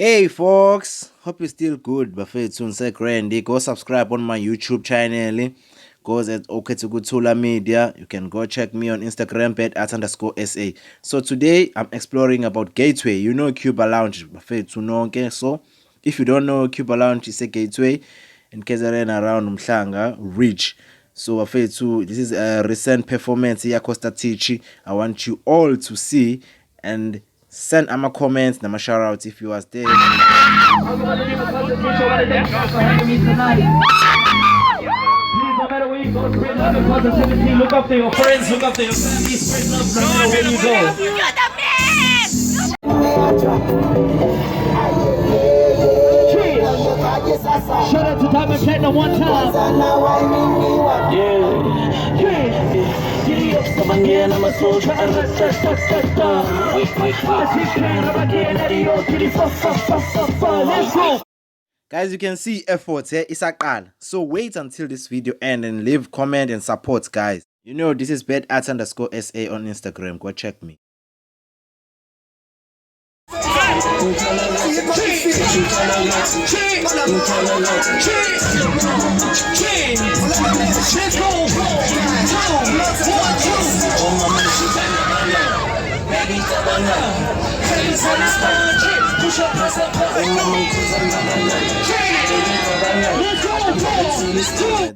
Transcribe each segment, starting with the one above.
Hey folks, hope you're still good. Bafethu nse Grandy. Go subscribe on my YouTube channel. Goes at Oketugutula Media. You can go check me on Instagram @@_SA. So today I'm exploring about Gateway. You know Cubalounge. Bafethu nonke. So if you don't know Cubalounge is a gateway in KZN around Mhlanga Ridge. So Bafethu, this is a recent performance here Costa Tichi. I want you all to see and send ama comments nama shout out if you are there. Look up to your friends, look up to your family, spread love no matter where you go. You're the best! Shout out to Diamond Platinum one time. Giddy up, some again, I'm a soldier, and let's go. Guys, you can see efforts here. It's a call. So wait until this video ends and leave comment and support, guys. You know this is @_SA on Instagram. Go check me.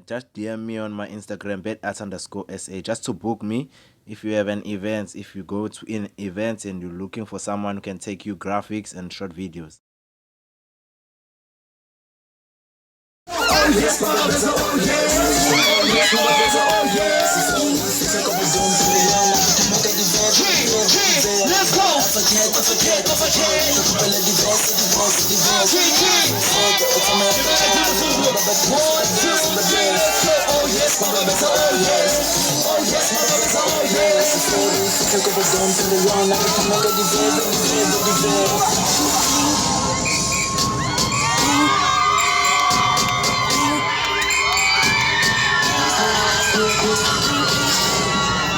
Just DM me on my Instagram @_SA just to book me if you have an event. If you go to an event and you're looking for someone who can take you graphics and short videos.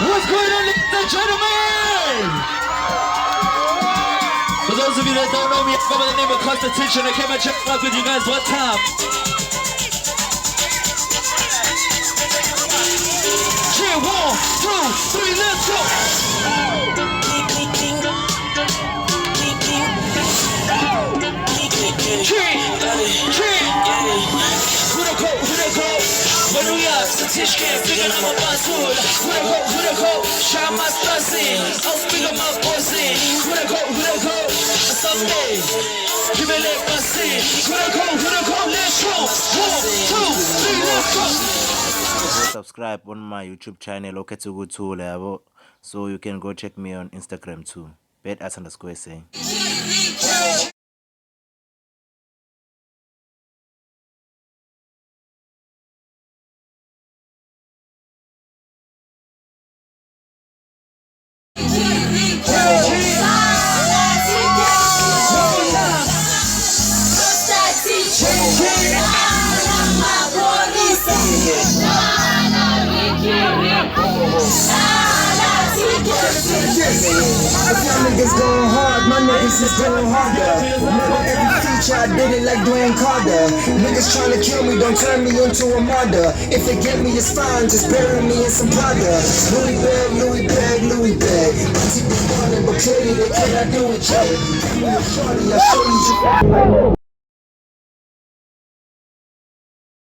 What's going on, ladies and gentlemen? For those of you that don't know me, I go by the name of Constitution. I came and checked out with you guys one time. 1, 2, 3, let's go! Subscribe on my YouTube channel Oketugutula, so you can go check me on Instagram too. @_SA. Y'all niggas going hard, my niggas is going harder. Remember every feature, I did it like Dwayne Carter. Niggas tryna kill me, don't turn me into a martyr. If they get me, it's fine, just bury me in some Prada. Louis bag, Louis bag, Louis bag. My teeth is running, but clearly they cannot do it, Jay. Give me a shorty, I'll show you.